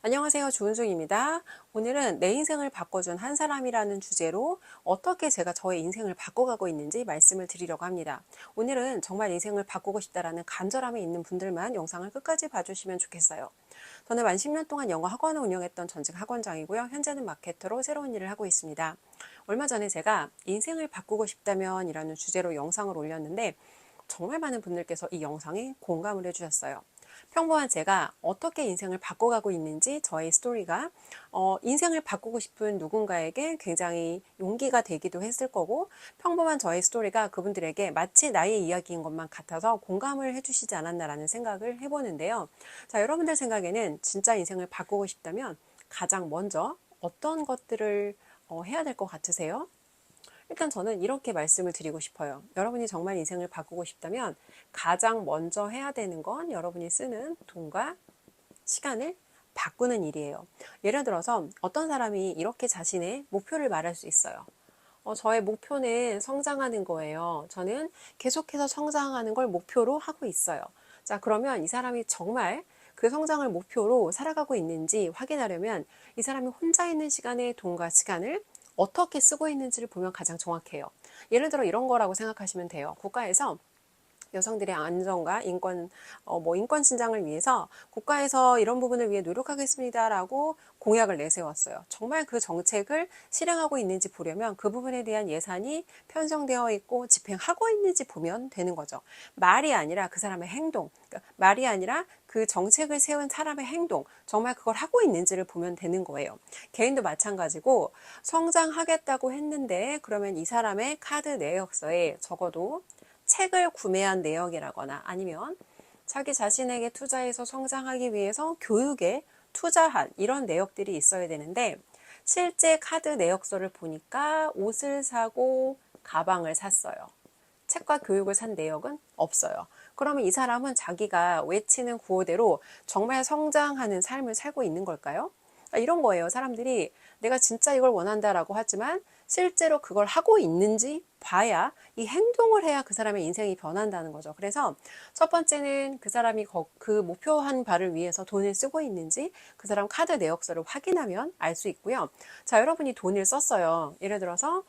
안녕하세요. 주은숙입니다. 오늘은 내 인생을 바꿔준 한 사람이라는 주제로 어떻게 제가 저의 인생을 바꿔가고 있는지 말씀을 드리려고 합니다. 오늘은 정말 인생을 바꾸고 싶다라는 간절함이 있는 분들만 영상을 끝까지 봐주시면 좋겠어요. 저는 만 10년 동안 영어 학원을 운영했던 전직 학원장이고요. 현재는 마케터로 새로운 일을 하고 있습니다. 얼마 전에 제가 인생을 바꾸고 싶다면 이라는 주제로 영상을 올렸는데 정말 많은 분들께서 이 영상에 공감을 해주셨어요. 평범한 제가 어떻게 인생을 바꿔가고 있는지 저의 스토리가 인생을 바꾸고 싶은 누군가에게 굉장히 용기가 되기도 했을 거고, 평범한 저의 스토리가 그분들에게 마치 나의 이야기인 것만 같아서 공감을 해주시지 않았나라는 생각을 해보는데요. 자, 여러분들 생각에는 진짜 인생을 바꾸고 싶다면 가장 먼저 어떤 것들을 해야 될 것 같으세요? 일단 저는 이렇게 말씀을 드리고 싶어요. 여러분이 정말 인생을 바꾸고 싶다면 가장 먼저 해야 되는 건 여러분이 쓰는 돈과 시간을 바꾸는 일이에요. 예를 들어서 어떤 사람이 이렇게 자신의 목표를 말할 수 있어요. 저의 목표는 성장하는 거예요. 저는 계속해서 성장하는 걸 목표로 하고 있어요. 자, 그러면 이 사람이 정말 그 성장을 목표로 살아가고 있는지 확인하려면 이 사람이 혼자 있는 시간에 돈과 시간을 어떻게 쓰고 있는지를 보면 가장 정확해요. 예를 들어 이런 거라고 생각하시면 돼요. 국가에서 여성들의 안전과 인권, 인권 신장을 위해서 국가에서 이런 부분을 위해 노력하겠습니다라고 공약을 내세웠어요. 정말 그 정책을 실행하고 있는지 보려면 그 부분에 대한 예산이 편성되어 있고 집행하고 있는지 보면 되는 거죠. 말이 아니라 그 사람의 행동, 그러니까 말이 아니라 그 정책을 세운 사람의 행동, 정말 그걸 하고 있는지를 보면 되는 거예요. 개인도 마찬가지고 성장하겠다고 했는데 그러면 이 사람의 카드 내역서에 적어도 책을 구매한 내역이라거나 아니면 자기 자신에게 투자해서 성장하기 위해서 교육에 투자한 이런 내역들이 있어야 되는데, 실제 카드 내역서를 보니까 옷을 사고 가방을 샀어요. 책과 교육을 산 내역은 없어요. 그러면 이 사람은 자기가 외치는 구호대로 정말 성장하는 삶을 살고 있는 걸까요? 이런 거예요. 사람들이 내가 진짜 이걸 원한다라고 하지만 실제로 그걸 하고 있는지 봐야, 이 행동을 해야 그 사람의 인생이 변한다는 거죠. 그래서 첫 번째는 그 사람이 그 목표한 바를 위해서 돈을 쓰고 있는지 그 사람 카드 내역서를 확인하면 알 수 있고요. 자, 여러분이 돈을 썼어요. 예를 들어서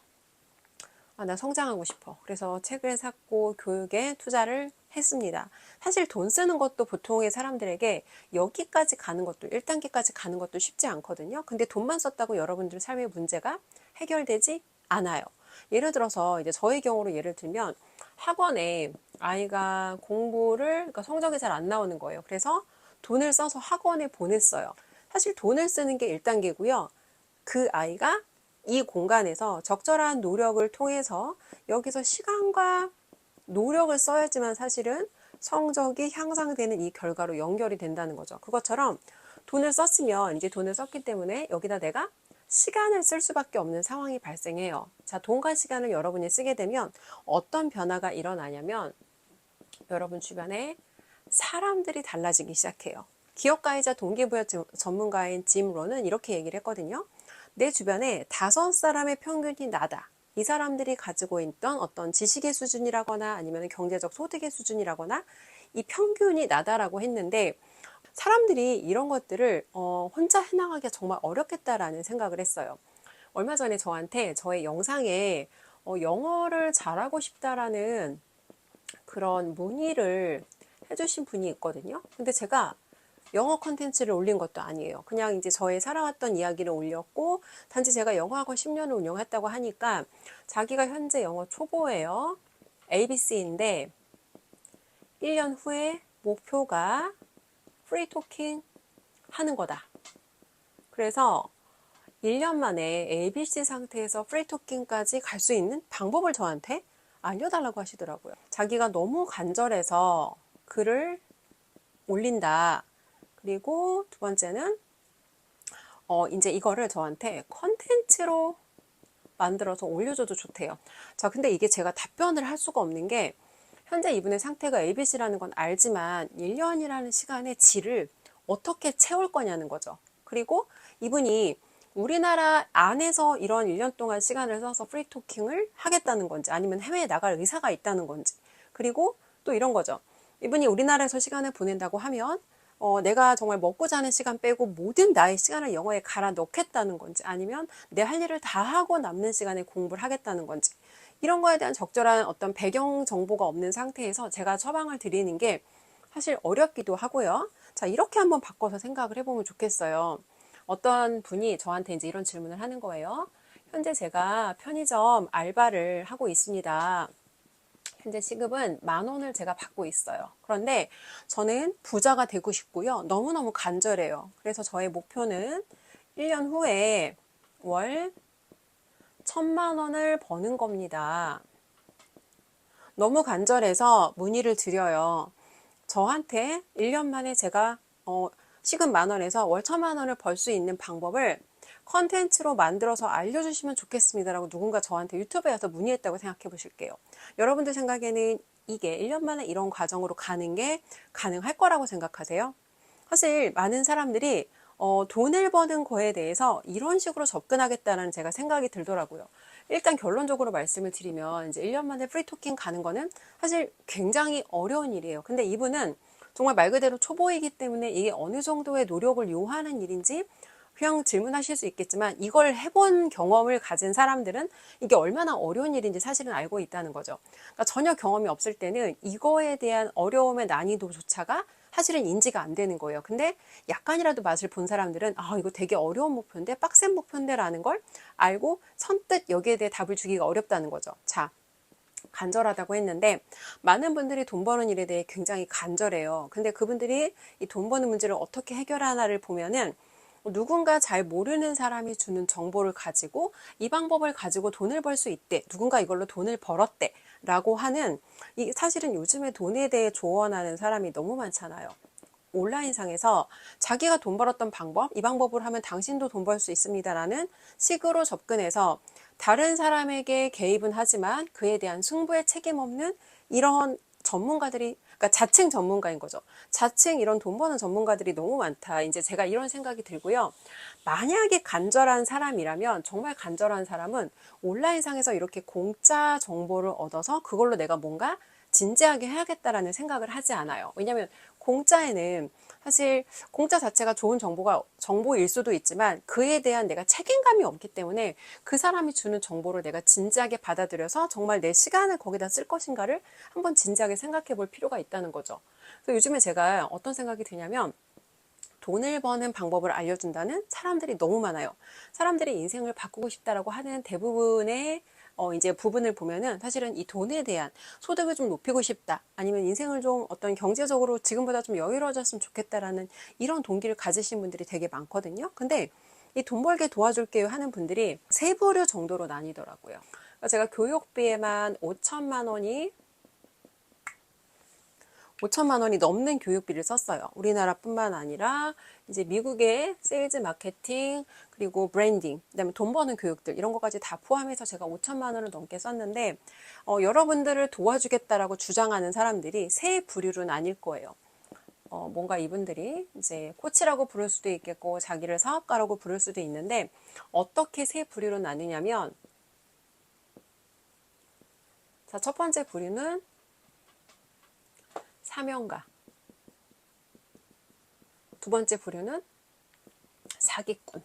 나 성장하고 싶어. 그래서 책을 샀고 교육에 투자를 했습니다. 사실 돈 쓰는 것도 보통의 사람들에게 여기까지 가는 것도, 1단계까지 가는 것도 쉽지 않거든요. 근데 돈만 썼다고 여러분들 삶의 문제가 해결되지 않아요. 예를 들어서 이제 저의 경우로 예를 들면 학원에 아이가 그러니까 성적이 잘 안 나오는 거예요. 그래서 돈을 써서 학원에 보냈어요. 사실 돈을 쓰는 게 1단계고요. 그 아이가 이 공간에서 적절한 노력을 통해서 여기서 시간과 노력을 써야지만 사실은 성적이 향상되는 이 결과로 연결이 된다는 거죠. 그것처럼 돈을 썼으면 이제 돈을 썼기 때문에 여기다 내가 시간을 쓸 수밖에 없는 상황이 발생해요. 자, 돈과 시간을 여러분이 쓰게 되면 어떤 변화가 일어나냐면 여러분 주변에 사람들이 달라지기 시작해요. 기업가이자 동기부여 전문가인 짐 론은 이렇게 얘기를 했거든요. 내 주변에 5사람의 평균이 나다. 이 사람들이 가지고 있던 어떤 지식의 수준이라거나 아니면 경제적 소득의 수준이라거나 이 평균이 나다라고 했는데, 사람들이 이런 것들을 혼자 해나가기가 정말 어렵겠다라는 생각을 했어요. 얼마 전에 저한테 저의 영상에 영어를 잘하고 싶다라는 그런 문의를 해주신 분이 있거든요. 근데 제가 영어 컨텐츠를 올린 것도 아니에요. 그냥 이제 저의 살아왔던 이야기를 올렸고, 단지 제가 영어학원 10년을 운영했다고 하니까 자기가 현재 영어 초보예요. ABC인데 1년 후에 목표가 프리토킹 하는 거다. 그래서 1년 만에 ABC 상태에서 프리토킹까지 갈 수 있는 방법을 저한테 알려달라고 하시더라고요. 자기가 너무 간절해서 글을 올린다. 그리고 두 번째는 이제 이거를 저한테 컨텐츠로 만들어서 올려줘도 좋대요. 자, 근데 이게 제가 답변을 할 수가 없는 게, 현재 이분의 상태가 ABC라는 건 알지만 1년이라는 시간의 질을 어떻게 채울 거냐는 거죠. 그리고 이분이 우리나라 안에서 이런 1년 동안 시간을 써서 프리토킹을 하겠다는 건지 아니면 해외에 나갈 의사가 있다는 건지, 그리고 또 이런 거죠. 이분이 우리나라에서 시간을 보낸다고 하면 내가 정말 먹고 자는 시간 빼고 모든 나의 시간을 영어에 갈아 넣겠다는 건지, 아니면 내 할 일을 다 하고 남는 시간에 공부를 하겠다는 건지, 이런 거에 대한 적절한 어떤 배경 정보가 없는 상태에서 제가 처방을 드리는 게 사실 어렵기도 하고요. 자, 이렇게 한번 바꿔서 생각을 해보면 좋겠어요. 어떤 분이 저한테 이제 이런 질문을 하는 거예요. 현재 제가 편의점 알바를 하고 있습니다. 현재 시급은 10,000원을 제가 받고 있어요. 그런데 저는 부자가 되고 싶고요. 너무너무 간절해요. 그래서 저의 목표는 1년 후에 월 1,000,000원을 버는 겁니다. 너무 간절해서 문의를 드려요. 저한테 1년 만에 제가 시급 10,000원에서 월 1,000,000원을 벌 수 있는 방법을 컨텐츠로 만들어서 알려주시면 좋겠습니다 라고 누군가 저한테 유튜브에 와서 문의했다고 생각해 보실게요. 여러분들 생각에는 이게 1년 만에 이런 과정으로 가는 게 가능할 거라고 생각하세요? 사실 많은 사람들이 돈을 버는 거에 대해서 이런 식으로 접근하겠다는 제가 생각이 들더라고요. 일단 결론적으로 말씀을 드리면 이제 1년 만에 프리토킹 가는 거는 사실 굉장히 어려운 일이에요. 근데 이분은 정말 말 그대로 초보이기 때문에 이게 어느 정도의 노력을 요하는 일인지 그냥 질문하실 수 있겠지만, 이걸 해본 경험을 가진 사람들은 이게 얼마나 어려운 일인지 사실은 알고 있다는 거죠. 그러니까 전혀 경험이 없을 때는 이거에 대한 어려움의 난이도조차가 사실은 인지가 안 되는 거예요. 근데 약간이라도 맛을 본 사람들은 이거 되게 어려운 목표인데, 빡센 목표인데 라는 걸 알고 선뜻 여기에 대해 답을 주기가 어렵다는 거죠. 자, 간절하다고 했는데 많은 분들이 돈 버는 일에 대해 굉장히 간절해요. 근데 그분들이 이 돈 버는 문제를 어떻게 해결하나를 보면은, 누군가 잘 모르는 사람이 주는 정보를 가지고 이 방법을 가지고 돈을 벌 수 있대, 누군가 이걸로 돈을 벌었대 라고 하는, 이 사실은 요즘에 돈에 대해 조언하는 사람이 너무 많잖아요. 온라인상에서 자기가 돈 벌었던 방법, 이 방법을 하면 당신도 돈 벌 수 있습니다 라는 식으로 접근해서 다른 사람에게 개입은 하지만 그에 대한 승부에 책임 없는 이런 전문가들이, 그러니까 자칭 전문가인 거죠. 자칭 이런 돈 버는 전문가들이 너무 많다. 이제 제가 이런 생각이 들고요. 만약에 간절한 사람이라면, 정말 간절한 사람은 온라인상에서 이렇게 공짜 정보를 얻어서 그걸로 내가 뭔가 진지하게 해야겠다라는 생각을 하지 않아요. 왜냐하면 공짜에는 사실 공짜 자체가 좋은 정보일 수도 있지만 그에 대한 내가 책임감이 없기 때문에 그 사람이 주는 정보를 내가 진지하게 받아들여서 정말 내 시간을 거기다 쓸 것인가를 한번 진지하게 생각해 볼 필요가 있다는 거죠. 그래서 요즘에 제가 어떤 생각이 드냐면, 돈을 버는 방법을 알려준다는 사람들이 너무 많아요. 사람들이 인생을 바꾸고 싶다라고 하는 대부분의 이제 부분을 보면은 사실은 이 돈에 대한 소득을 좀 높이고 싶다, 아니면 인생을 좀 어떤 경제적으로 지금보다 좀 여유로워졌으면 좋겠다라는 이런 동기를 가지신 분들이 되게 많거든요. 근데 이 돈 벌게 도와줄게요 하는 분들이 세 부류 정도로 나뉘더라고요. 그러니까 제가 교육비에만 5천만 원이 넘는 교육비를 썼어요. 우리나라뿐만 아니라 이제 미국의 세일즈 마케팅, 그리고 브랜딩, 그다음에 돈 버는 교육들, 이런 것까지 다 포함해서 제가 5천만 원을 넘게 썼는데, 여러분들을 도와주겠다라고 주장하는 사람들이 세 부류로 나뉠 거예요. 뭔가 이분들이 이제 코치라고 부를 수도 있겠고 자기를 사업가라고 부를 수도 있는데, 어떻게 세 부류로 나누냐면, 자, 첫 번째 부류는 사명가, 두 번째 부류는 사기꾼,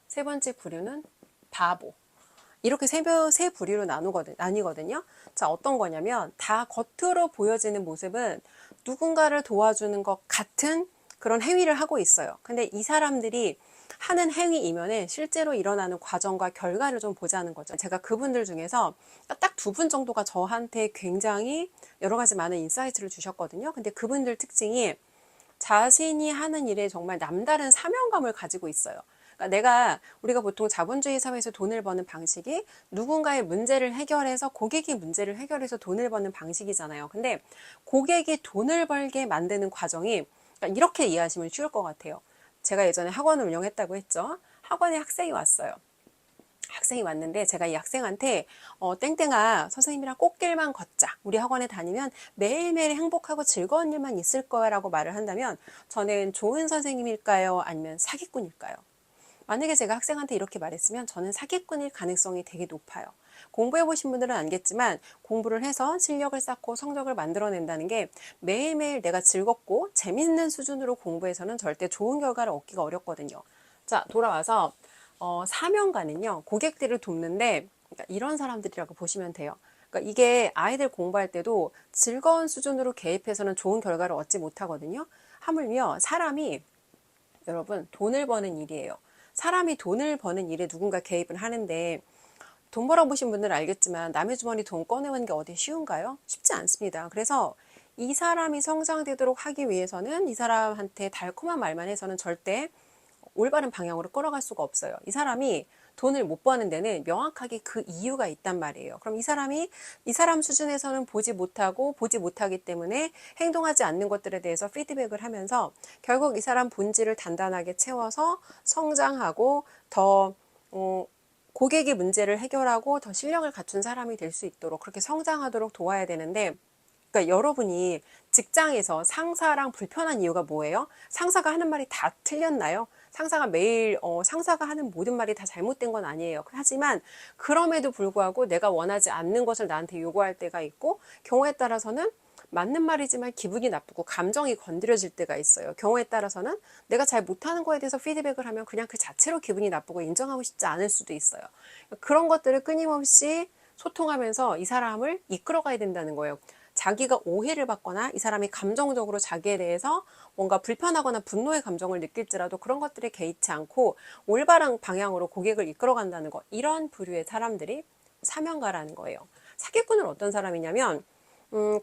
세 번째 부류는 바보. 이렇게 세 부류로 나뉘거든요. 자, 어떤 거냐면, 다 겉으로 보여지는 모습은 누군가를 도와주는 것 같은 그런 행위를 하고 있어요. 근데 이 사람들이 하는 행위 이면에 실제로 일어나는 과정과 결과를 좀 보자는 거죠. 제가 그분들 중에서 딱 2분 정도가 저한테 굉장히 여러 가지 많은 인사이트를 주셨거든요. 근데 그분들 특징이 자신이 하는 일에 정말 남다른 사명감을 가지고 있어요. 그러니까 우리가 보통 자본주의 사회에서 돈을 버는 방식이 누군가의 문제를 해결해서, 고객이 문제를 해결해서 돈을 버는 방식이잖아요. 근데 고객이 돈을 벌게 만드는 과정이, 그러니까 이렇게 이해하시면 쉬울 것 같아요. 제가 예전에 학원을 운영했다고 했죠. 학원에 학생이 왔어요. 학생이 왔는데 제가 이 학생한테 땡땡아, 선생님이랑 꽃길만 걷자, 우리 학원에 다니면 매일매일 행복하고 즐거운 일만 있을 거야 라고 말을 한다면, 저는 좋은 선생님일까요? 아니면 사기꾼일까요? 만약에 제가 학생한테 이렇게 말했으면 저는 사기꾼일 가능성이 되게 높아요. 공부해 보신 분들은 알겠지만 공부를 해서 실력을 쌓고 성적을 만들어낸다는 게 매일매일 내가 즐겁고 재밌는 수준으로 공부해서는 절대 좋은 결과를 얻기가 어렵거든요. 자, 돌아와서 사명가는요, 고객들을 돕는데, 그러니까 이런 사람들이라고 보시면 돼요. 그러니까 이게 아이들 공부할 때도 즐거운 수준으로 개입해서는 좋은 결과를 얻지 못하거든요. 하물며 사람이, 여러분, 돈을 버는 일이에요. 사람이 돈을 버는 일에 누군가 개입을 하는데, 돈 벌어보신 분들은 알겠지만 남의 주머니 돈 꺼내오는 게 어디 쉬운가요? 쉽지 않습니다. 그래서 이 사람이 성장되도록 하기 위해서는 이 사람한테 달콤한 말만 해서는 절대 올바른 방향으로 끌어갈 수가 없어요. 이 사람이 돈을 못 버는 데는 명확하게 그 이유가 있단 말이에요. 그럼 이 사람 수준에서는 보지 못하기 때문에 행동하지 않는 것들에 대해서 피드백을 하면서 결국 이 사람 본질을 단단하게 채워서 성장하고 더 고객의 문제를 해결하고 더 실력을 갖춘 사람이 될 수 있도록 그렇게 성장하도록 도와야 되는데, 그러니까 여러분이 직장에서 상사랑 불편한 이유가 뭐예요? 상사가 하는 말이 다 틀렸나요? 상사가 매일 상사가 하는 모든 말이 다 잘못된 건 아니에요. 하지만 그럼에도 불구하고 내가 원하지 않는 것을 나한테 요구할 때가 있고, 경우에 따라서는 맞는 말이지만 기분이 나쁘고 감정이 건드려질 때가 있어요. 경우에 따라서는 내가 잘 못하는 거에 대해서 피드백을 하면 그냥 그 자체로 기분이 나쁘고 인정하고 싶지 않을 수도 있어요. 그런 것들을 끊임없이 소통하면서 이 사람을 이끌어가야 된다는 거예요. 자기가 오해를 받거나 이 사람이 감정적으로 자기에 대해서 뭔가 불편하거나 분노의 감정을 느낄지라도 그런 것들에 개의치 않고 올바른 방향으로 고객을 이끌어간다는 것, 이런 부류의 사람들이 사명가라는 거예요. 사기꾼은 어떤 사람이냐면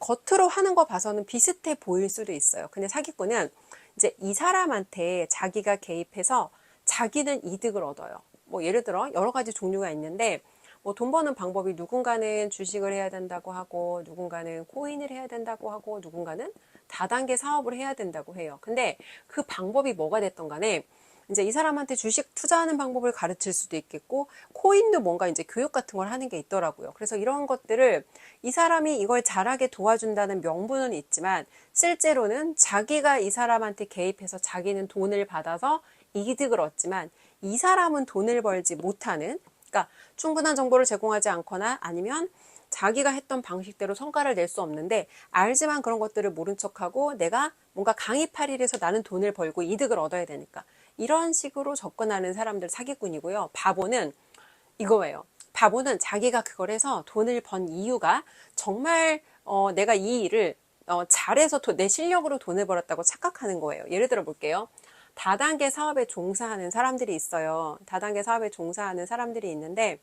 겉으로 하는 거 봐서는 비슷해 보일 수도 있어요. 근데 사기꾼은 이제 이 사람한테 자기가 개입해서 자기는 이득을 얻어요. 뭐 예를 들어 여러 가지 종류가 있는데, 뭐 돈 버는 방법이 누군가는 주식을 해야 된다고 하고, 누군가는 코인을 해야 된다고 하고, 누군가는 다단계 사업을 해야 된다고 해요. 근데 그 방법이 뭐가 됐던 간에 이제 이 사람한테 주식 투자하는 방법을 가르칠 수도 있겠고, 코인도 뭔가 이제 교육 같은 걸 하는 게 있더라고요. 그래서 이런 것들을 이 사람이 이걸 잘하게 도와준다는 명분은 있지만, 실제로는 자기가 이 사람한테 개입해서 자기는 돈을 받아서 이득을 얻지만, 이 사람은 돈을 벌지 못하는, 그러니까 충분한 정보를 제공하지 않거나 아니면 자기가 했던 방식대로 성과를 낼 수 없는데 알지만 그런 것들을 모른 척하고 내가 뭔가 강의팔이를 해서 나는 돈을 벌고 이득을 얻어야 되니까 이런 식으로 접근하는 사람들 사기꾼이고요. 바보는 이거예요. 바보는 자기가 그걸 해서 돈을 번 이유가 정말 내가 이 일을 잘해서 내 실력으로 돈을 벌었다고 착각하는 거예요. 예를 들어 볼게요. 다단계 사업에 종사하는 사람들이 있어요. 다단계 사업에 종사하는 사람들이 있는데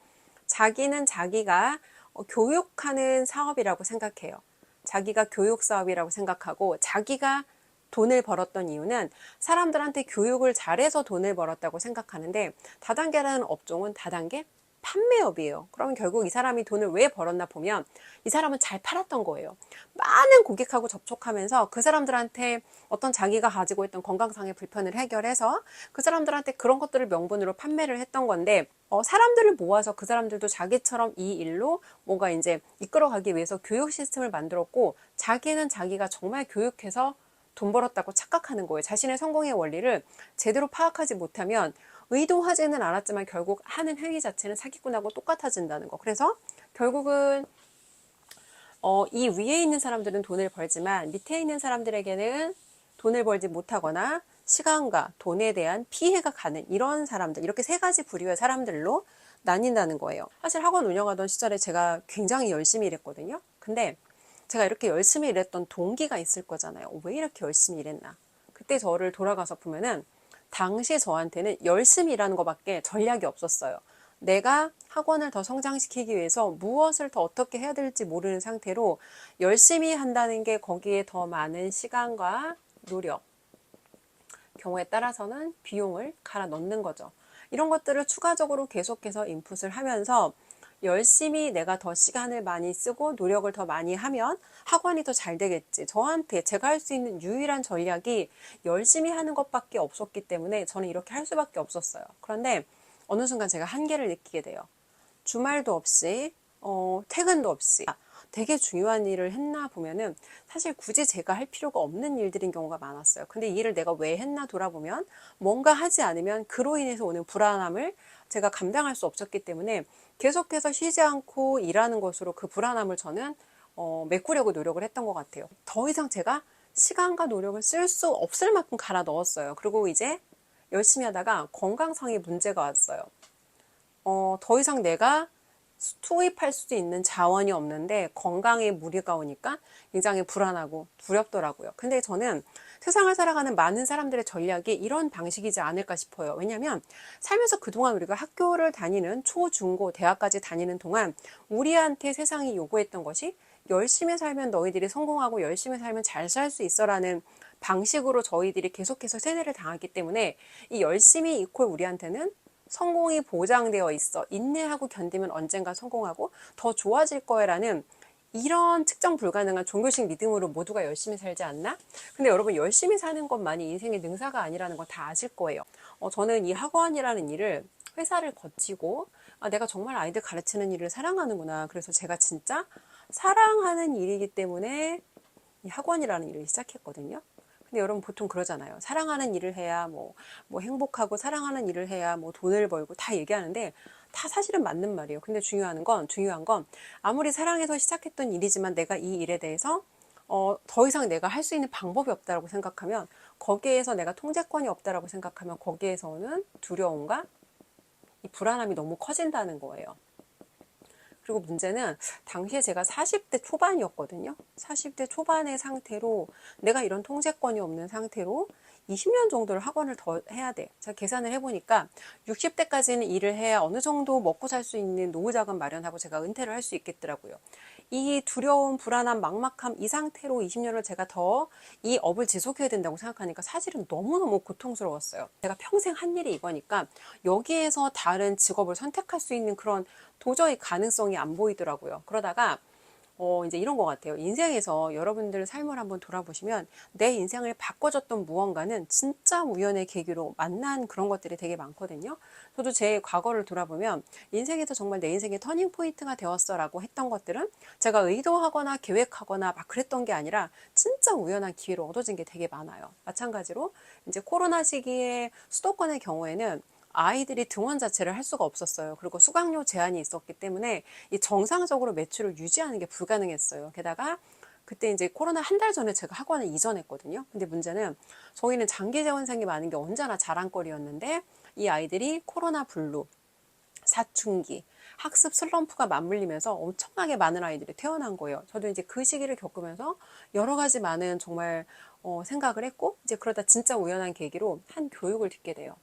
자기는 자기가 교육하는 사업이라고 생각해요. 자기가 교육 사업이라고 생각하고 자기가 돈을 벌었던 이유는 사람들한테 교육을 잘해서 돈을 벌었다고 생각하는데, 다단계라는 업종은 다단계 판매업이에요. 그러면 결국 이 사람이 돈을 왜 벌었나 보면 이 사람은 잘 팔았던 거예요. 많은 고객하고 접촉하면서 그 사람들한테 어떤 자기가 가지고 있던 건강상의 불편을 해결해서 그 사람들한테 그런 것들을 명분으로 판매를 했던 건데, 사람들을 모아서 그 사람들도 자기처럼 이 일로 뭔가 이제 이끌어가기 위해서 교육 시스템을 만들었고, 자기는 자기가 정말 교육해서 돈 벌었다고 착각하는 거예요. 자신의 성공의 원리를 제대로 파악하지 못하면 의도하지는 않았지만 결국 하는 행위 자체는 사기꾼하고 똑같아진다는 거. 그래서 결국은 이 위에 있는 사람들은 돈을 벌지만 밑에 있는 사람들에게는 돈을 벌지 못하거나 시간과 돈에 대한 피해가 가는 이런 사람들, 이렇게 세 가지 부류의 사람들로 나뉜다는 거예요. 사실 학원 운영하던 시절에 제가 굉장히 열심히 일했거든요. 근데 제가 이렇게 열심히 일했던 동기가 있을 거잖아요. 왜 이렇게 열심히 일했나? 그때 저를 돌아가서 보면은 당시 저한테는 열심히 일하는 것밖에 전략이 없었어요. 내가 학원을 더 성장시키기 위해서 무엇을 더 어떻게 해야 될지 모르는 상태로 열심히 한다는 게 거기에 더 많은 시간과 노력, 경우에 따라서는 비용을 갈아 넣는 거죠. 이런 것들을 추가적으로 계속해서 인풋을 하면서 열심히 내가 더 시간을 많이 쓰고 노력을 더 많이 하면 학원이 더 잘 되겠지. 저한테 제가 할 수 있는 유일한 전략이 열심히 하는 것밖에 없었기 때문에 저는 이렇게 할 수밖에 없었어요. 그런데 어느 순간 제가 한계를 느끼게 돼요. 주말도 없이 퇴근도 없이 되게 중요한 일을 했나 보면은 사실 굳이 제가 할 필요가 없는 일들인 경우가 많았어요. 근데 이 일을 내가 왜 했나 돌아보면 뭔가 하지 않으면 그로 인해서 오는 불안함을 제가 감당할 수 없었기 때문에 계속해서 쉬지 않고 일하는 것으로 그 불안함을 저는 메꾸려고 노력을 했던 것 같아요. 더 이상 제가 시간과 노력을 쓸 수 없을 만큼 갈아 넣었어요. 그리고 이제 열심히 하다가 건강상의 문제가 왔어요. 더 이상 내가 투입할 수 있는 자원이 없는데 건강에 무리가 오니까 굉장히 불안하고 두렵더라고요. 근데 저는 세상을 살아가는 많은 사람들의 전략이 이런 방식이지 않을까 싶어요. 왜냐하면 살면서 그동안 우리가 학교를 다니는 초, 중, 고, 대학까지 다니는 동안 우리한테 세상이 요구했던 것이 열심히 살면 너희들이 성공하고 열심히 살면 잘 살 수 있어라는 방식으로 저희들이 계속해서 세뇌를 당하기 때문에 이 열심히 이퀄 우리한테는 성공이 보장되어 있어. 인내하고 견디면 언젠가 성공하고 더 좋아질 거야라는 이런 측정 불가능한 종교식 믿음으로 모두가 열심히 살지 않나? 근데 여러분 열심히 사는 것만이 인생의 능사가 아니라는 거 다 아실 거예요. 저는 이 학원이라는 일을 회사를 거치고 내가 정말 아이들 가르치는 일을 사랑하는구나. 그래서 제가 진짜 사랑하는 일이기 때문에 이 학원이라는 일을 시작했거든요. 근데 여러분 보통 그러잖아요. 사랑하는 일을 해야 뭐 행복하고 사랑하는 일을 해야 뭐 돈을 벌고 다 얘기하는데 다 사실은 맞는 말이에요. 근데 중요한 건 아무리 사랑해서 시작했던 일이지만 내가 이 일에 대해서 더 이상 내가 할 수 있는 방법이 없다고 생각하면 거기에서 내가 통제권이 없다라고 생각하면 거기에서는 두려움과 이 불안함이 너무 커진다는 거예요. 그리고 문제는 당시에 제가 40대 초반이었거든요. 40대 초반의 상태로 내가 이런 통제권이 없는 상태로 20년 정도를 학원을 더 해야 돼. 제가 계산을 해보니까 60대까지는 일을 해야 어느 정도 먹고 살 수 있는 노후 자금 마련하고 제가 은퇴를 할 수 있겠더라고요. 이 두려움, 불안함, 막막함 이 상태로 20년을 제가 더 이 업을 지속해야 된다고 생각하니까 사실은 너무너무 고통스러웠어요. 제가 평생 한 일이 이거니까 여기에서 다른 직업을 선택할 수 있는 그런 도저히 가능성이 안 보이더라고요. 그러다가 이제 이런 것 같아요. 인생에서 여러분들 삶을 한번 돌아보시면 내 인생을 바꿔줬던 무언가는 진짜 우연의 계기로 만난 그런 것들이 되게 많거든요. 저도 제 과거를 돌아보면 인생에서 정말 내 인생의 터닝 포인트가 되었어라고 했던 것들은 제가 의도하거나 계획하거나 막 그랬던 게 아니라 진짜 우연한 기회로 얻어진 게 되게 많아요. 마찬가지로 이제 코로나 시기에 수도권의 경우에는 아이들이 등원 자체를 할 수가 없었어요. 그리고 수강료 제한이 있었기 때문에 이 정상적으로 매출을 유지하는 게 불가능했어요. 게다가 그때 이제 코로나 한 달 전에 제가 학원을 이전했거든요. 근데 문제는 저희는 장기 재원생이 많은 게 언제나 자랑거리였는데 이 아이들이 코로나 블루, 사춘기, 학습 슬럼프가 맞물리면서 엄청나게 많은 아이들이 태어난 거예요. 저도 이제 그 시기를 겪으면서 여러 가지 많은 정말 생각을 했고 이제 그러다 진짜 우연한 계기로 한 교육을 듣게 돼요.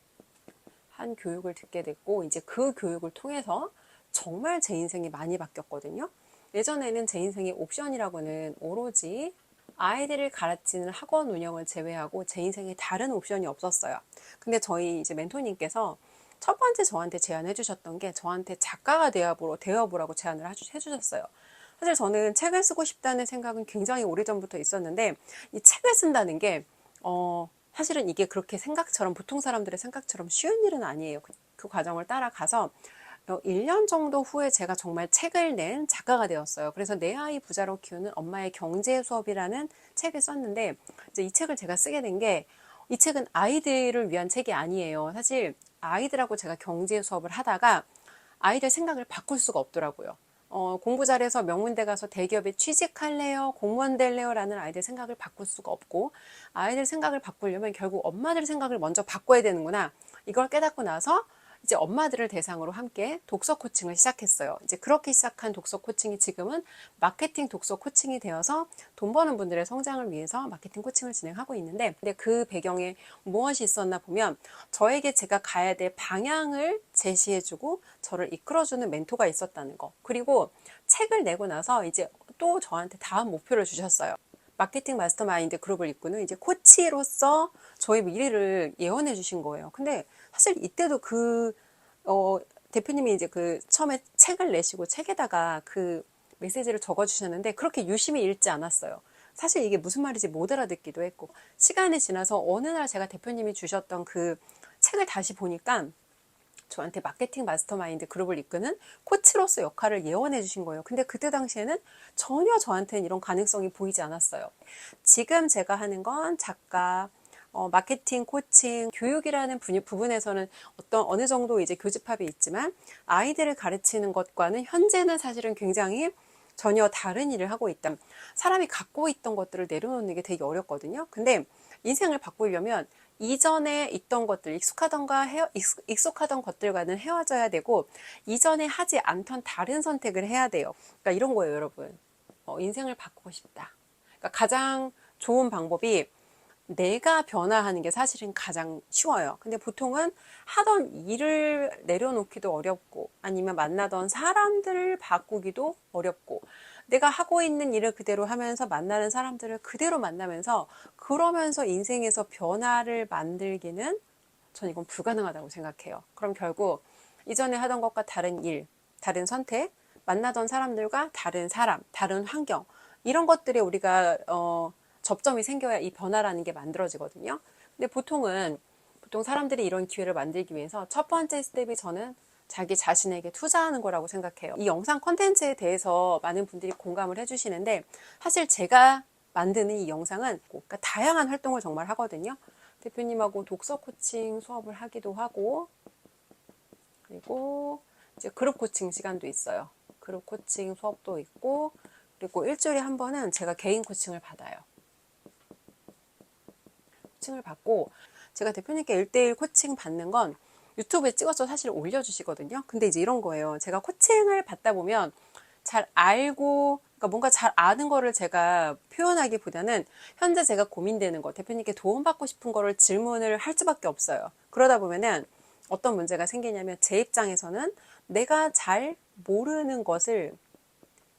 한 교육을 듣게 됐고 이제 그 교육을 통해서 정말 제 인생이 많이 바뀌었거든요. 예전에는 제 인생의 옵션이라고는 오로지 아이들을 가르치는 학원 운영을 제외하고 제 인생에 다른 옵션이 없었어요. 근데 저희 이제 멘토님께서 첫 번째 저한테 제안해 주셨던 게 저한테 작가가 되어보라고 제안을 해주셨어요. 사실 저는 책을 쓰고 싶다는 생각은 굉장히 오래전부터 있었는데 이 책을 쓴다는 게 사실은 이게 그렇게 보통 사람들의 생각처럼 쉬운 일은 아니에요. 그 과정을 따라가서 1년 정도 후에 제가 정말 책을 낸 작가가 되었어요. 그래서 내 아이 부자로 키우는 엄마의 경제 수업이라는 책을 썼는데 이제 이 책을 제가 쓰게 된 게 이 책은 아이들을 위한 책이 아니에요. 사실 아이들하고 제가 경제 수업을 하다가 아이들 생각을 바꿀 수가 없더라고요. 공부 잘해서 명문대 가서 대기업에 취직할래요? 공무원 될래요? 라는 아이들 생각을 바꿀 수가 없고 아이들 생각을 바꾸려면 결국 엄마들 생각을 먼저 바꿔야 되는구나. 이걸 깨닫고 나서 이제 엄마들을 대상으로 함께 독서 코칭을 시작했어요. 이제 그렇게 시작한 독서 코칭이 지금은 마케팅 독서 코칭이 되어서 돈 버는 분들의 성장을 위해서 마케팅 코칭을 진행하고 있는데 근데 그 배경에 무엇이 있었나 보면 저에게 제가 가야 될 방향을 제시해주고 저를 이끌어주는 멘토가 있었다는 거. 그리고 책을 내고 나서 이제 또 저한테 다음 목표를 주셨어요. 마케팅 마스터마인드 그룹을 이끄는 이제 코치로서 저의 미래를 예언해 주신 거예요. 근데 사실 이때도 대표님이 이제 처음에 책을 내시고 책에다가 그 메시지를 적어 주셨는데 그렇게 유심히 읽지 않았어요. 사실 이게 무슨 말인지 못 알아듣기도 했고 시간이 지나서 어느 날 제가 대표님이 주셨던 그 책을 다시 보니까 저한테 마케팅 마스터마인드 그룹을 이끄는 코치로서 역할을 예언해 주신 거예요. 근데 그때 당시에는 전혀 저한테는 이런 가능성이 보이지 않았어요. 지금 제가 하는 건 작가, 마케팅, 코칭, 교육이라는 부분에서는 어느 정도 이제 교집합이 있지만 아이들을 가르치는 것과는 현재는 사실은 굉장히 전혀 다른 일을 하고 있다. 사람이 갖고 있던 것들을 내려놓는 게 되게 어렵거든요. 근데 인생을 바꾸려면 이전에 있던 것들, 익숙하던 것들과는 헤어져야 되고 이전에 하지 않던 다른 선택을 해야 돼요. 그러니까 이런 거예요, 여러분. 인생을 바꾸고 싶다. 그러니까 가장 좋은 방법이 내가 변화하는 게 사실은 가장 쉬워요. 근데 보통은 하던 일을 내려놓기도 어렵고 아니면 만나던 사람들을 바꾸기도 어렵고 내가 하고 있는 일을 그대로 하면서 만나는 사람들을 그대로 만나면서 그러면서 인생에서 변화를 만들기는 전 이건 불가능하다고 생각해요. 그럼 결국 이전에 하던 것과 다른 일, 다른 선택, 만나던 사람들과 다른 사람, 다른 환경 이런 것들에 우리가 접점이 생겨야 이 변화라는 게 만들어지거든요. 근데 보통 사람들이 이런 기회를 만들기 위해서 첫 번째 스텝이 저는 자기 자신에게 투자하는 거라고 생각해요. 이 영상 콘텐츠에 대해서 많은 분들이 공감을 해주시는데 사실 제가 만드는 이 영상은 그러니까 다양한 활동을 정말 하거든요. 대표님하고 독서 코칭 수업을 하기도 하고 그리고 이제 그룹 코칭 시간도 있어요. 그룹 코칭 수업도 있고 그리고 일주일에 한 번은 제가 개인 코칭을 받아요. 코칭을 받고 제가 대표님께 1대1 코칭 받는 건 유튜브에 찍어서 사실 올려주시거든요. 근데 이제 이런 거예요. 제가 코칭을 받다 보면 잘 알고 그러니까 뭔가 잘 아는 거를 제가 표현하기보다는 현재 제가 고민되는 거, 대표님께 도움받고 싶은 거를 질문을 할 수밖에 없어요. 그러다 보면은 어떤 문제가 생기냐면 제 입장에서는 내가 잘 모르는 것을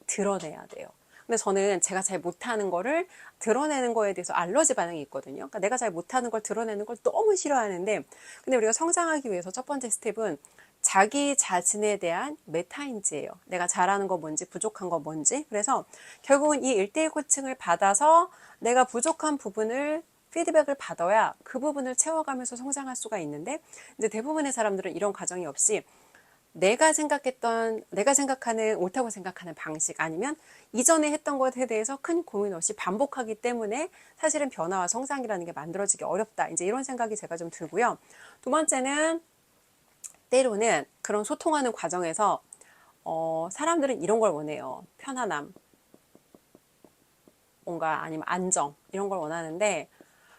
드러내야 돼요. 근데 저는 제가 잘 못하는 거를 드러내는 거에 대해서 알러지 반응이 있거든요. 그러니까 내가 잘 못하는 걸 드러내는 걸 너무 싫어하는데 근데 우리가 성장하기 위해서 첫 번째 스텝은 자기 자신에 대한 메타인지예요. 내가 잘하는 거 뭔지 부족한 거 뭔지. 그래서 결국은 이 1대1 코칭을 받아서 내가 부족한 부분을 피드백을 받아야 그 부분을 채워가면서 성장할 수가 있는데 이제 대부분의 사람들은 이런 과정이 없이 내가 생각하는 옳다고 생각하는 방식 아니면 이전에 했던 것에 대해서 큰 고민 없이 반복하기 때문에 사실은 변화와 성장이라는 게 만들어지기 어렵다. 이제 이런 생각이 제가 좀 들고요. 두 번째는 때로는 그런 소통하는 과정에서 사람들은 이런 걸 원해요. 편안함, 뭔가 아니면 안정 이런 걸 원하는데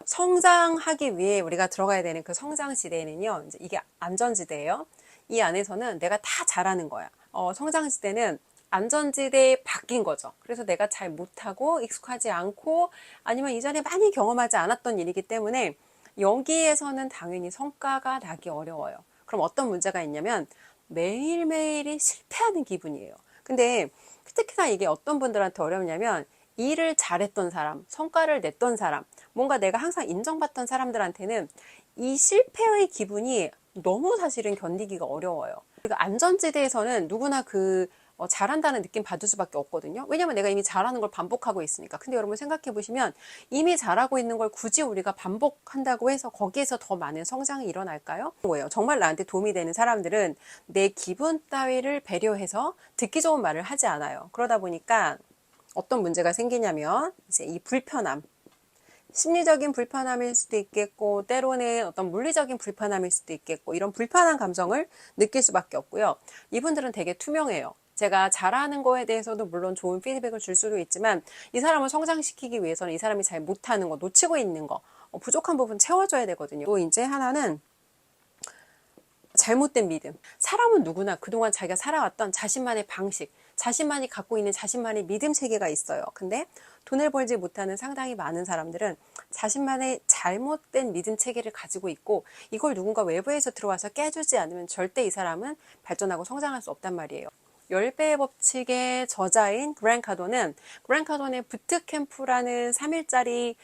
성장하기 위해 우리가 들어가야 되는 그 성장지대에는요. 이제 이게 안전지대예요. 이 안에서는 내가 다 잘하는 거야. 성장지대는 안전지대에 바뀐 거죠. 그래서 내가 잘 못하고 익숙하지 않고 아니면 이전에 많이 경험하지 않았던 일이기 때문에 여기에서는 당연히 성과가 나기 어려워요. 그럼 어떤 문제가 있냐면 매일매일이 실패하는 기분이에요. 근데 특히나 이게 어떤 분들한테 어렵냐면 일을 잘했던 사람, 성과를 냈던 사람, 뭔가 내가 항상 인정받던 사람들한테는 이 실패의 기분이 너무 사실은 견디기가 어려워요. 그러니까 안전지대에서는 누구나 잘한다는 느낌 받을 수밖에 없거든요. 왜냐면 내가 이미 잘하는 걸 반복하고 있으니까. 근데 여러분 생각해 보시면 이미 잘하고 있는 걸 굳이 우리가 반복한다고 해서 거기에서 더 많은 성장이 일어날까요? 뭐예요? 정말 나한테 도움이 되는 사람들은 내 기분 따위를 배려해서 듣기 좋은 말을 하지 않아요. 그러다 보니까 어떤 문제가 생기냐면 이제 이 불편함, 심리적인 불편함일 수도 있겠고 때로는 어떤 물리적인 불편함일 수도 있겠고 이런 불편한 감정을 느낄 수밖에 없고요. 이분들은 되게 투명해요. 제가 잘하는 거에 대해서도 물론 좋은 피드백을 줄 수도 있지만 이 사람을 성장시키기 위해서는 이 사람이 잘 못하는 거, 놓치고 있는 거, 부족한 부분 채워줘야 되거든요. 또 이제 하나는 잘못된 믿음. 사람은 누구나 그동안 자기가 살아왔던 자신만의 방식, 자신만이 갖고 있는 자신만의 믿음 체계가 있어요. 근데 돈을 벌지 못하는 상당히 많은 사람들은 자신만의 잘못된 믿음 체계를 가지고 있고 이걸 누군가 외부에서 들어와서 깨주지 않으면 절대 이 사람은 발전하고 성장할 수 없단 말이에요. 10배의 법칙의 저자인 그랜트 카돈의 부트캠프라는 3일짜리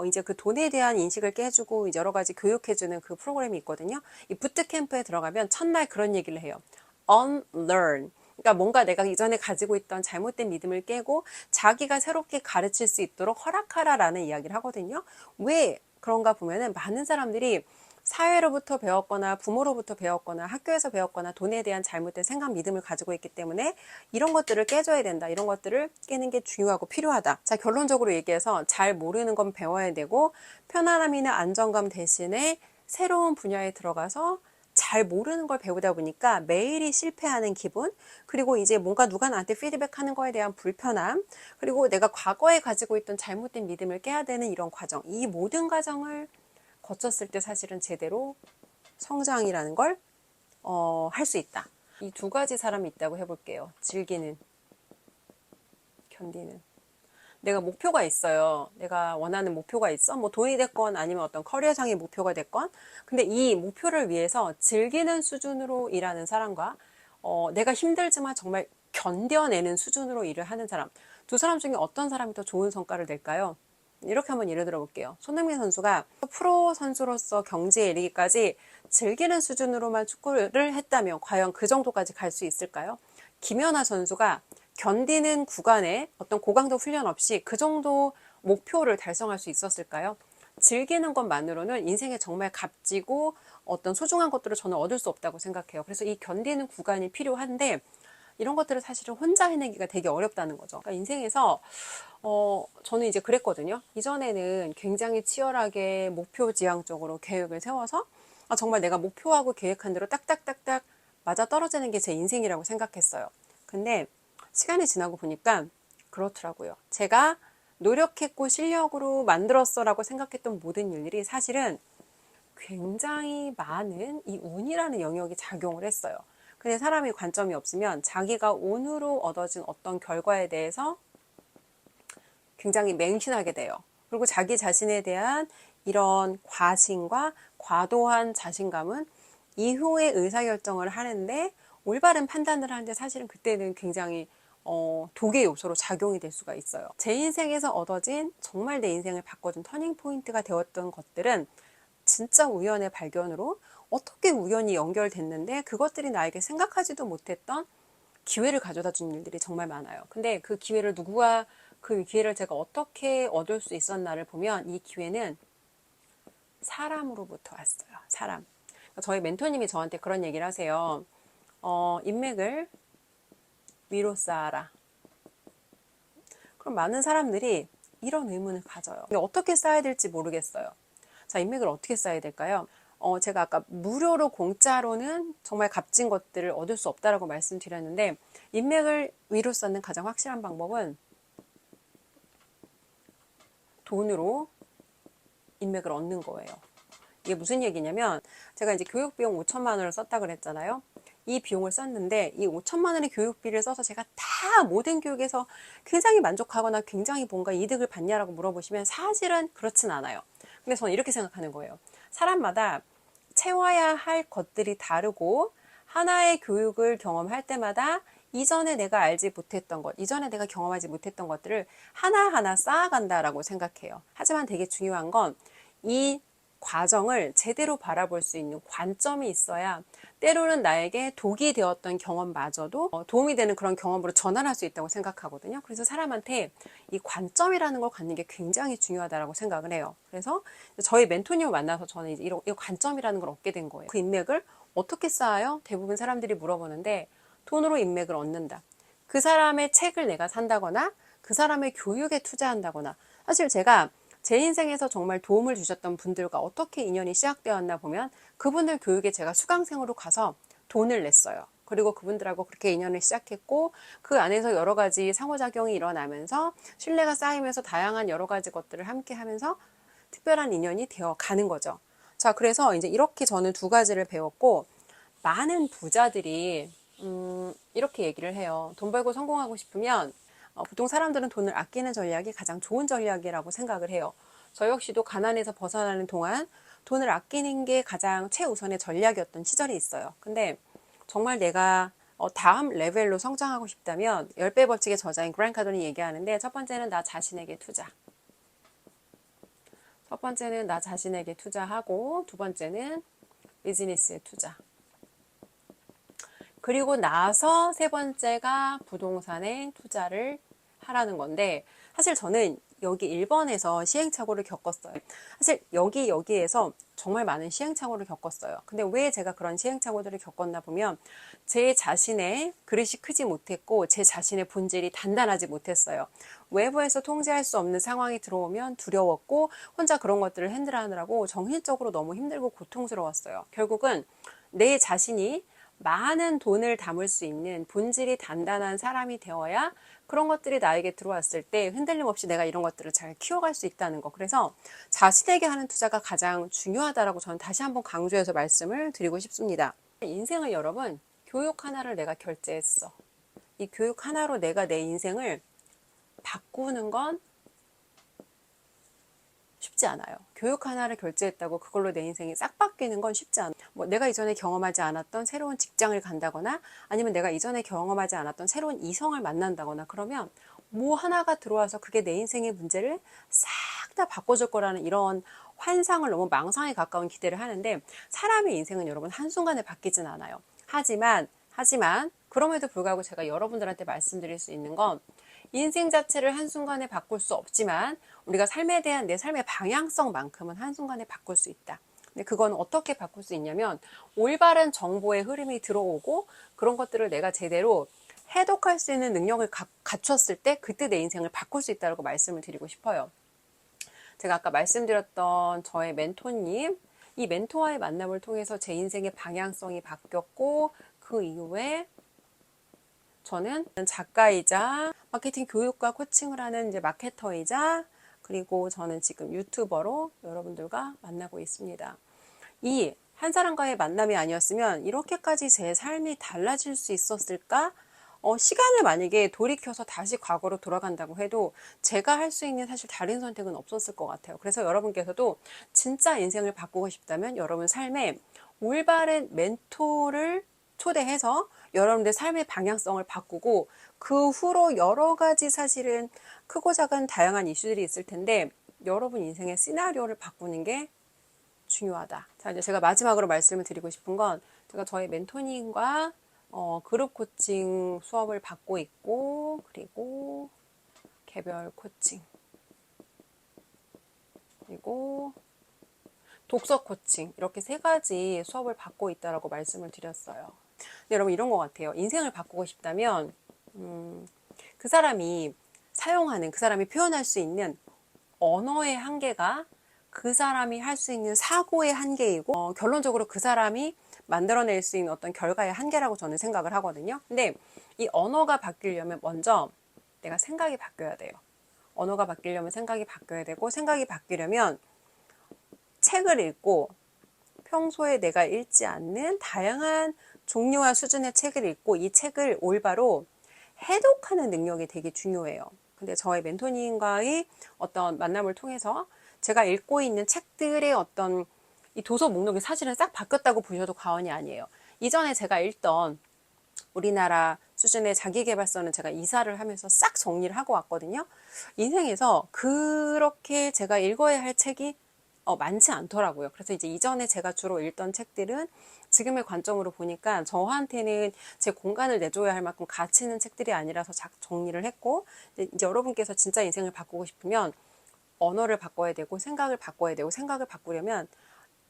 이제 그 돈에 대한 인식을 깨주고 여러 가지 교육해주는 그 프로그램이 있거든요. 이 부트캠프에 들어가면 첫날 그런 얘기를 해요. Unlearn. 그러니까 뭔가 내가 이전에 가지고 있던 잘못된 믿음을 깨고 자기가 새롭게 가르칠 수 있도록 허락하라라는 이야기를 하거든요. 왜 그런가 보면은 많은 사람들이 사회로부터 배웠거나 부모로부터 배웠거나 학교에서 배웠거나 돈에 대한 잘못된 생각, 믿음을 가지고 있기 때문에 이런 것들을 깨줘야 된다. 이런 것들을 깨는 게 중요하고 필요하다. 자, 결론적으로 얘기해서 잘 모르는 건 배워야 되고 편안함이나 안정감 대신에 새로운 분야에 들어가서 잘 모르는 걸 배우다 보니까 매일이 실패하는 기분, 그리고 이제 뭔가 누가 나한테 피드백하는 거에 대한 불편함, 그리고 내가 과거에 가지고 있던 잘못된 믿음을 깨야 되는 이런 과정, 이 모든 과정을 거쳤을 때 사실은 제대로 성장이라는 걸 할 수 있다. 이 두 가지 사람이 있다고 해볼게요. 즐기는, 견디는. 내가 목표가 있어요. 내가 원하는 목표가 있어. 뭐 돈이 됐건 아니면 어떤 커리어상의 목표가 됐건. 근데 이 목표를 위해서 즐기는 수준으로 일하는 사람과 내가 힘들지만 정말 견뎌내는 수준으로 일을 하는 사람. 두 사람 중에 어떤 사람이 더 좋은 성과를 낼까요? 이렇게 한번 예를 들어 볼게요. 손흥민 선수가 프로 선수로서 경지에 이르기까지 즐기는 수준으로만 축구를 했다면 과연 그 정도까지 갈 수 있을까요? 김연아 선수가 견디는 구간에 어떤 고강도 훈련 없이 그 정도 목표를 달성할 수 있었을까요? 즐기는 것만으로는 인생에 정말 값지고 어떤 소중한 것들을 저는 얻을 수 없다고 생각해요. 그래서 이 견디는 구간이 필요한데 이런 것들을 사실은 혼자 해내기가 되게 어렵다는 거죠. 그러니까 인생에서 저는 이제 그랬거든요. 이전에는 굉장히 치열하게 목표 지향적으로 계획을 세워서 정말 내가 목표하고 계획한 대로 딱딱딱딱 맞아 떨어지는 게 제 인생이라고 생각했어요. 근데 시간이 지나고 보니까 그렇더라고요. 제가 노력했고 실력으로 만들었어라고 생각했던 모든 일들이 사실은 굉장히 많은 이 운이라는 영역이 작용을 했어요. 근데 사람이 관점이 없으면 자기가 운으로 얻어진 어떤 결과에 대해서 굉장히 맹신하게 돼요. 그리고 자기 자신에 대한 이런 과신과 과도한 자신감은 이후에 의사결정을 하는데 올바른 판단을 하는데 사실은 그때는 굉장히 독의 요소로 작용이 될 수가 있어요. 제 인생에서 얻어진 정말 내 인생을 바꿔준 터닝 포인트가 되었던 것들은 진짜 우연의 발견으로 어떻게 우연히 연결됐는데 그것들이 나에게 생각하지도 못했던 기회를 가져다 준 일들이 정말 많아요. 근데 그 기회를 그 기회를 제가 어떻게 얻을 수 있었나를 보면 이 기회는 사람으로부터 왔어요. 사람. 그러니까 저희 멘토님이 저한테 그런 얘기를 하세요. 인맥을 위로 쌓아라. 그럼 많은 사람들이 이런 의문을 가져요. 근데 어떻게 쌓아야 될지 모르겠어요. 자, 인맥을 어떻게 쌓아야 될까요? 제가 아까 무료로 공짜로는 정말 값진 것들을 얻을 수 없다라고 말씀드렸는데 인맥을 위로 쌓는 가장 확실한 방법은 돈으로 인맥을 얻는 거예요. 이게 무슨 얘기냐면 제가 이제 교육 비용 5천만 원을 썼다 그랬잖아요. 이 비용을 썼는데 이 5천만 원의 교육비를 써서 제가 다 모든 교육에서 굉장히 만족하거나 굉장히 뭔가 이득을 받냐라고 물어보시면 사실은 그렇진 않아요. 근데 저는 이렇게 생각하는 거예요. 사람마다 채워야 할 것들이 다르고 하나의 교육을 경험할 때마다 이전에 내가 알지 못했던 것, 이전에 내가 경험하지 못했던 것들을 하나하나 쌓아간다라고 생각해요. 하지만 되게 중요한 건 이 과정을 제대로 바라볼 수 있는 관점이 있어야 때로는 나에게 독이 되었던 경험마저도 도움이 되는 그런 경험으로 전환할 수 있다고 생각하거든요. 그래서 사람한테 이 관점이라는 걸 갖는 게 굉장히 중요하다고 생각을 해요. 그래서 저희 멘토님을 만나서 저는 이제 이 관점이라는 걸 얻게 된 거예요. 그 인맥을 어떻게 쌓아요? 대부분 사람들이 물어보는데 돈으로 인맥을 얻는다. 그 사람의 책을 내가 산다거나 그 사람의 교육에 투자한다거나 사실 제가 제 인생에서 정말 도움을 주셨던 분들과 어떻게 인연이 시작되었나 보면 그분들 교육에 제가 수강생으로 가서 돈을 냈어요. 그리고 그분들하고 그렇게 인연을 시작했고 그 안에서 여러 가지 상호작용이 일어나면서 신뢰가 쌓이면서 다양한 여러 가지 것들을 함께 하면서 특별한 인연이 되어 가는 거죠. 자, 그래서 이제 이렇게 저는 두 가지를 배웠고 많은 부자들이 이렇게 얘기를 해요. 돈 벌고 성공하고 싶으면 보통 사람들은 돈을 아끼는 전략이 가장 좋은 전략이라고 생각을 해요. 저 역시도 가난에서 벗어나는 동안 돈을 아끼는 게 가장 최우선의 전략이었던 시절이 있어요. 근데 정말 내가 다음 레벨로 성장하고 싶다면 10배 법칙의 저자인 그랜트 카돈이 얘기하는데 첫 번째는 나 자신에게 투자. 첫 번째는 나 자신에게 투자하고 두 번째는 비즈니스에 투자. 그리고 나서 세 번째가 부동산에 투자를 하라는 건데 사실 저는 여기 1번에서 시행착오를 겪었어요. 사실 여기에서 정말 많은 시행착오를 겪었어요. 근데 왜 제가 그런 시행착오들을 겪었나 보면 제 자신의 그릇이 크지 못했고 제 자신의 본질이 단단하지 못했어요. 외부에서 통제할 수 없는 상황이 들어오면 두려웠고 혼자 그런 것들을 핸들하느라고 정신적으로 너무 힘들고 고통스러웠어요. 결국은 내 자신이 많은 돈을 담을 수 있는 본질이 단단한 사람이 되어야 그런 것들이 나에게 들어왔을 때 흔들림 없이 내가 이런 것들을 잘 키워갈 수 있다는 거. 그래서 자신에게 하는 투자가 가장 중요하다라고 저는 다시 한번 강조해서 말씀을 드리고 싶습니다. 인생을 여러분, 교육 하나를 내가 결제했어. 이 교육 하나로 내가 내 인생을 바꾸는 건 쉽지 않아요. 교육 하나를 결제했다고 그걸로 내 인생이 싹 바뀌는 건 쉽지 않아요. 뭐 내가 이전에 경험하지 않았던 새로운 직장을 간다거나 아니면 내가 이전에 경험하지 않았던 새로운 이성을 만난다거나 그러면 뭐 하나가 들어와서 그게 내 인생의 문제를 싹 다 바꿔줄 거라는 이런 환상을 너무 망상에 가까운 기대를 하는데 사람의 인생은 여러분 한순간에 바뀌진 않아요. 하지만 그럼에도 불구하고 제가 여러분들한테 말씀드릴 수 있는 건 인생 자체를 한순간에 바꿀 수 없지만 우리가 삶에 대한 내 삶의 방향성만큼은 한순간에 바꿀 수 있다. 근데 그건 어떻게 바꿀 수 있냐면 올바른 정보의 흐름이 들어오고 그런 것들을 내가 제대로 해독할 수 있는 능력을 갖췄을 때 그때 내 인생을 바꿀 수 있다고 말씀을 드리고 싶어요. 제가 아까 말씀드렸던 저의 멘토님, 이 멘토와의 만남을 통해서 제 인생의 방향성이 바뀌었고 그 이후에 저는 작가이자 마케팅 교육과 코칭을 하는 이제 마케터이자 그리고 저는 지금 유튜버로 여러분들과 만나고 있습니다. 이 한 사람과의 만남이 아니었으면 이렇게까지 제 삶이 달라질 수 있었을까? 시간을 만약에 돌이켜서 다시 과거로 돌아간다고 해도 제가 할 수 있는 사실 다른 선택은 없었을 것 같아요. 그래서 여러분께서도 진짜 인생을 바꾸고 싶다면 여러분 삶에 올바른 멘토를 초대해서 여러분들 삶의 방향성을 바꾸고 그 후로 여러 가지 사실은 크고 작은 다양한 이슈들이 있을 텐데 여러분 인생의 시나리오를 바꾸는 게 중요하다. 자, 이제 제가 마지막으로 말씀을 드리고 싶은 건 제가 저희 멘토님과 그룹 코칭 수업을 받고 있고 그리고 개별 코칭 그리고 독서 코칭 이렇게 세 가지 수업을 받고 있다라고 말씀을 드렸어요. 근데 여러분 이런 것 같아요. 인생을 바꾸고 싶다면 그 사람이 사용하는 그 사람이 표현할 수 있는 언어의 한계가 그 사람이 할 수 있는 사고의 한계이고 결론적으로 그 사람이 만들어낼 수 있는 어떤 결과의 한계라고 저는 생각을 하거든요. 근데 이 언어가 바뀌려면 먼저 내가 생각이 바뀌어야 돼요. 언어가 바뀌려면 생각이 바뀌어야 되고 생각이 바뀌려면 책을 읽고 평소에 내가 읽지 않는 다양한 종류와 수준의 책을 읽고 이 책을 올바로 해독하는 능력이 되게 중요해요. 근데 저의 멘토님과의 어떤 만남을 통해서 제가 읽고 있는 책들의 어떤 이 도서 목록이 사실은 싹 바뀌었다고 보셔도 과언이 아니에요. 이전에 제가 읽던 우리나라 수준의 자기계발서는 제가 이사를 하면서 싹 정리를 하고 왔거든요. 인생에서 그렇게 제가 읽어야 할 책이 많지 않더라고요. 그래서 이제 이전에 제가 주로 읽던 책들은 지금의 관점으로 보니까 저한테는 제 공간을 내줘야 할 만큼 가치 있는 책들이 아니라서 정리를 했고 이제 여러분께서 진짜 인생을 바꾸고 싶으면 언어를 바꿔야 되고 생각을 바꿔야 되고 생각을 바꾸려면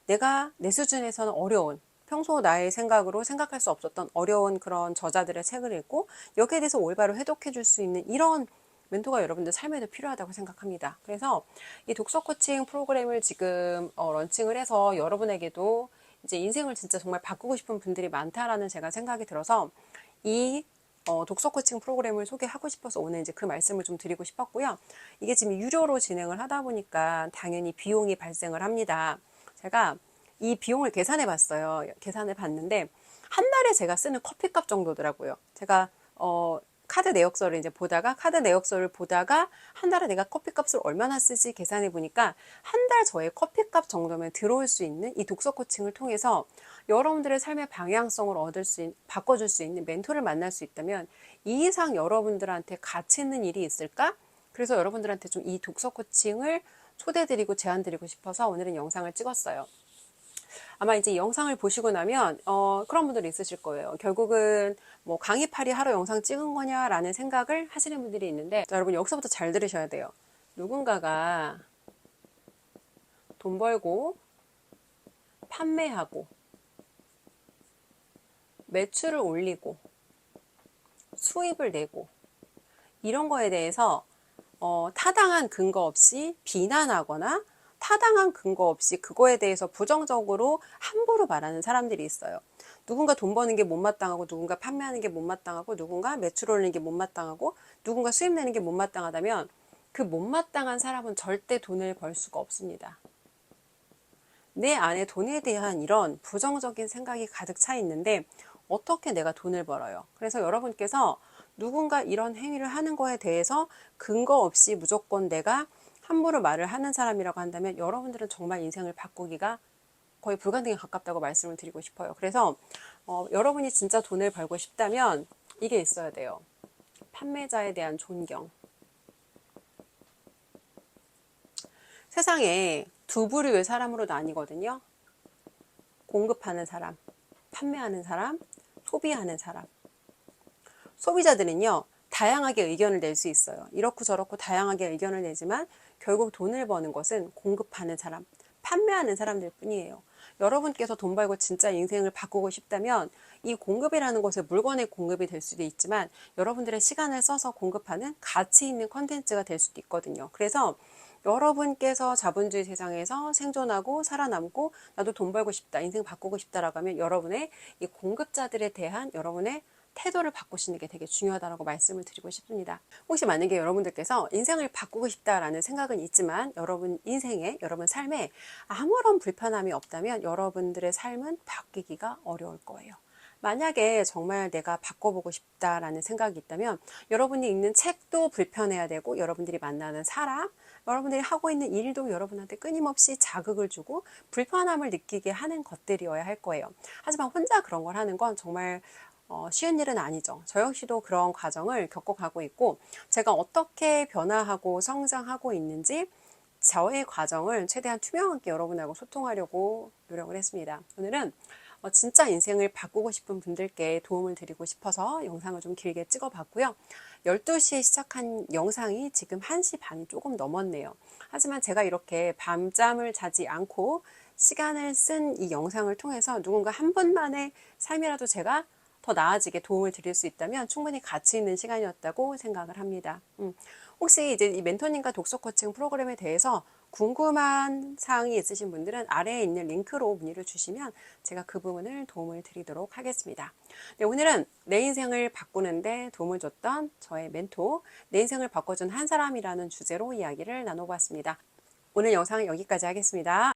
내가 내 수준에서는 어려운 평소 나의 생각으로 생각할 수 없었던 어려운 그런 저자들의 책을 읽고 여기에 대해서 올바로 해독해 줄 수 있는 이런 멘토가 여러분들 삶에도 필요하다고 생각합니다. 그래서 이 독서 코칭 프로그램을 지금 런칭을 해서 여러분에게도 이제 인생을 진짜 정말 바꾸고 싶은 분들이 많다라는 제가 생각이 들어서 이 독서 코칭 프로그램을 소개하고 싶어서 오늘 이제 그 말씀을 좀 드리고 싶었고요. 이게 지금 유료로 진행을 하다 보니까 당연히 비용이 발생을 합니다. 제가 이 비용을 계산해 봤어요. 계산을 봤는데 한 달에 제가 쓰는 커피값 정도더라고요. 제가 카드 내역서를 보다가 한 달에 내가 커피값을 얼마나 쓰지 계산해 보니까 한 달 저의 커피값 정도면 들어올 수 있는 이 독서 코칭을 통해서 여러분들의 삶의 방향성을 바꿔줄 수 있는 멘토를 만날 수 있다면 이 이상 여러분들한테 가치 있는 일이 있을까? 그래서 여러분들한테 좀 이 독서 코칭을 초대드리고 제안드리고 싶어서 오늘은 영상을 찍었어요. 아마 이제 이 영상을 보시고 나면 그런 분들이 있으실 거예요. 결국은 뭐 강의팔이 하러 영상 찍은 거냐라는 생각을 하시는 분들이 있는데 자, 여러분 여기서부터 잘 들으셔야 돼요. 누군가가 돈 벌고 판매하고 매출을 올리고 수입을 내고 이런 거에 대해서 타당한 근거 없이 비난하거나 타당한 근거 없이 그거에 대해서 부정적으로 함부로 말하는 사람들이 있어요. 누군가 돈 버는 게 못마땅하고 누군가 판매하는 게 못마땅하고 누군가 매출 올리는 게 못마땅하고 누군가 수입 내는 게 못마땅하다면 그 못마땅한 사람은 절대 돈을 벌 수가 없습니다. 내 안에 돈에 대한 이런 부정적인 생각이 가득 차 있는데 어떻게 내가 돈을 벌어요? 그래서 여러분께서 누군가 이런 행위를 하는 거에 대해서 근거 없이 무조건 내가 함부로 말을 하는 사람이라고 한다면 여러분들은 정말 인생을 바꾸기가 거의 불가능에 가깝다고 말씀을 드리고 싶어요. 그래서 여러분이 진짜 돈을 벌고 싶다면 이게 있어야 돼요. 판매자에 대한 존경. 세상에 두 부류의 사람으로 나뉘거든요. 공급하는 사람, 판매하는 사람, 소비하는 사람. 소비자들은요, 다양하게 의견을 낼 수 있어요. 이렇고 저렇고 다양하게 의견을 내지만 결국 돈을 버는 것은 공급하는 사람, 판매하는 사람들 뿐이에요. 여러분께서 돈 벌고 진짜 인생을 바꾸고 싶다면 이 공급이라는 것은 물건의 공급이 될 수도 있지만 여러분들의 시간을 써서 공급하는 가치 있는 컨텐츠가 될 수도 있거든요. 그래서 여러분께서 자본주의 세상에서 생존하고 살아남고 나도 돈 벌고 싶다, 인생 바꾸고 싶다라고 하면 여러분의 이 공급자들에 대한 여러분의 태도를 바꾸시는 게 되게 중요하다고 말씀을 드리고 싶습니다. 혹시 만약에 여러분들께서 인생을 바꾸고 싶다라는 생각은 있지만 여러분 인생에, 여러분 삶에 아무런 불편함이 없다면 여러분들의 삶은 바뀌기가 어려울 거예요. 만약에 정말 내가 바꿔보고 싶다라는 생각이 있다면 여러분이 읽는 책도 불편해야 되고 여러분들이 만나는 사람, 여러분들이 하고 있는 일도 여러분한테 끊임없이 자극을 주고 불편함을 느끼게 하는 것들이어야 할 거예요. 하지만 혼자 그런 걸 하는 건 정말 쉬운 일은 아니죠. 저 역시도 그런 과정을 겪어가고 있고 제가 어떻게 변화하고 성장하고 있는지 저의 과정을 최대한 투명하게 여러분하고 소통하려고 노력을 했습니다. 오늘은 진짜 인생을 바꾸고 싶은 분들께 도움을 드리고 싶어서 영상을 좀 길게 찍어봤고요. 12시에 시작한 영상이 지금 1시 반이 조금 넘었네요. 하지만 제가 이렇게 밤잠을 자지 않고 시간을 쓴 이 영상을 통해서 누군가 한 분만의 삶이라도 제가 더 나아지게 도움을 드릴 수 있다면 충분히 가치 있는 시간이었다고 생각을 합니다. 혹시 이제 이 멘토님과 독서 코칭 프로그램에 대해서 궁금한 사항이 있으신 분들은 아래에 있는 링크로 문의를 주시면 제가 그 부분을 도움을 드리도록 하겠습니다. 네, 오늘은 내 인생을 바꾸는데 도움을 줬던 저의 멘토, 내 인생을 바꿔준 한 사람이라는 주제로 이야기를 나눠봤습니다. 오늘 영상은 여기까지 하겠습니다.